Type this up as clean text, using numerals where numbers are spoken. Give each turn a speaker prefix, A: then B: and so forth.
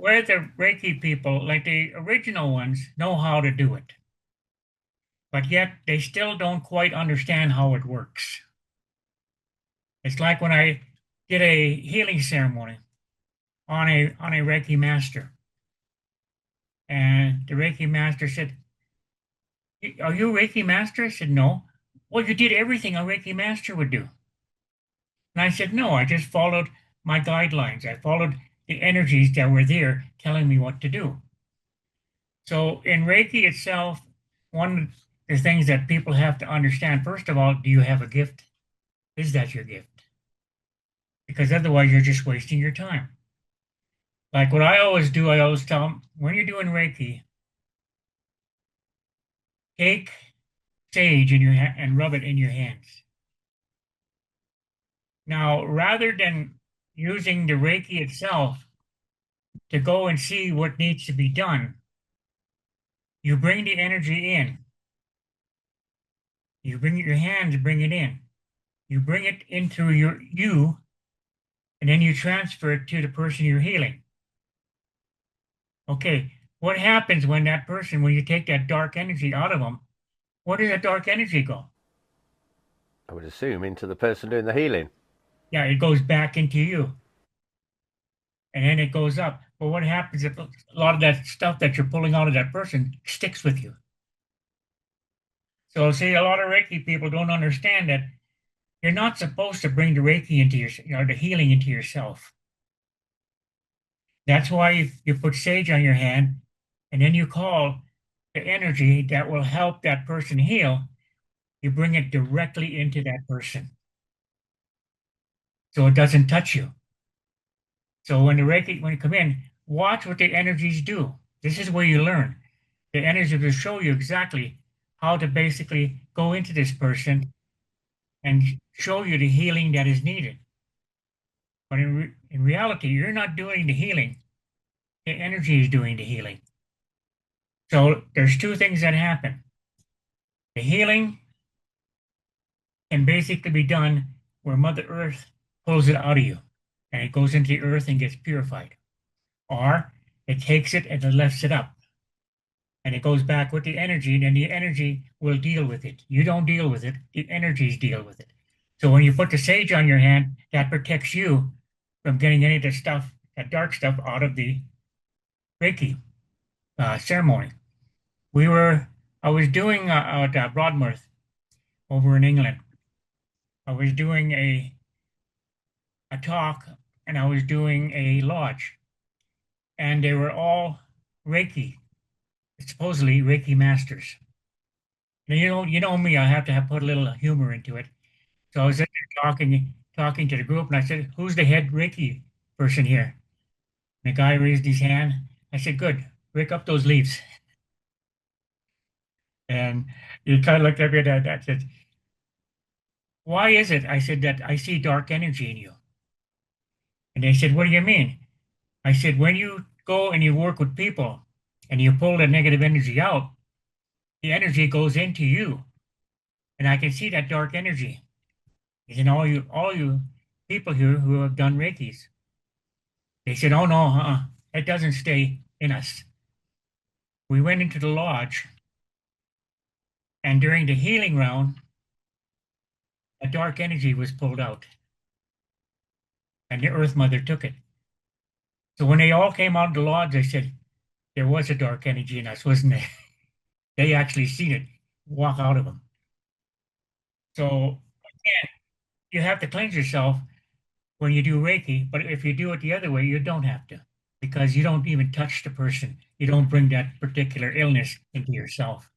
A: where the Reiki people, like the original ones, know how to do it, but yet they still don't quite understand how it works. It's like when I did a healing ceremony on a Reiki master, and the Reiki master said, "Are you a Reiki master?" I said, "No." "Well, you did everything a Reiki master would do." And I said, "No, I just followed my guidelines. I followed the energies that were there telling me what to do." So in Reiki itself, one of the things that people have to understand, first of all, do you have a gift? Is that your gift? Because otherwise you're just wasting your time. Like what I always do, I always tell them, when you're doing Reiki, take sage in your and rub it in your hands. Now, rather than using the Reiki itself to go and see what needs to be done, you bring the energy in. You bring your hands, bring it in. You bring it into you, and then you transfer it to the person you're healing. Okay, what happens when that person, when you take that dark energy out of them, where does that dark energy go?
B: I would assume into the person doing the healing.
A: Yeah, it goes back into you, and then it goes up. But what happens if a lot of that stuff that you're pulling out of that person sticks with you? So, see, a lot of Reiki people don't understand that you're not supposed to bring the Reiki into the healing into yourself. That's why you put sage on your hand, and then you call the energy that will help that person heal. You bring it directly into that person, so it doesn't touch you. So when you come in, watch what the energies do. This is where you learn. The energy will show you exactly how to basically go into this person and show you the healing that is needed. But in reality, you're not doing the healing. The energy is doing the healing. So there's two things that happen. The healing can basically be done where Mother Earth pulls it out of you and it goes into the earth and gets purified. Or it takes it and it lifts it up and it goes back with the energy, and then the energy will deal with it. You don't deal with it, the energies deal with it. So when you put the sage on your hand, that protects you from getting any of the stuff, that dark stuff, out of the Reiki ceremony. I was doing at Broadmoor over in England. I was doing a talk and I was doing a lodge, and they were all Reiki, supposedly Reiki masters. Now, you know me, I have to put a little humor into it. So I was there talking to the group, and I said, "Who's the head Reiki person here?" And the guy raised his hand. I said, "Good, rake up those leaves." And he kind of looked at me and I said, "Why is it?" I said, "that I see dark energy in you." And they said, "What do you mean?" I said, "When you go and you work with people and you pull the negative energy out, the energy goes into you, and I can see that dark energy. He said, all you people here who have done Reikis." They said, "Oh no, it doesn't stay in us." We went into the lodge, and during the healing round, a dark energy was pulled out, and the Earth Mother took it. So when they all came out of the lodge, they said, "There was a dark energy in us, wasn't there?" They actually seen it walk out of them. So again, you have to cleanse yourself when you do Reiki, but if you do it the other way, you don't have to, because you don't even touch the person. You don't bring that particular illness into yourself.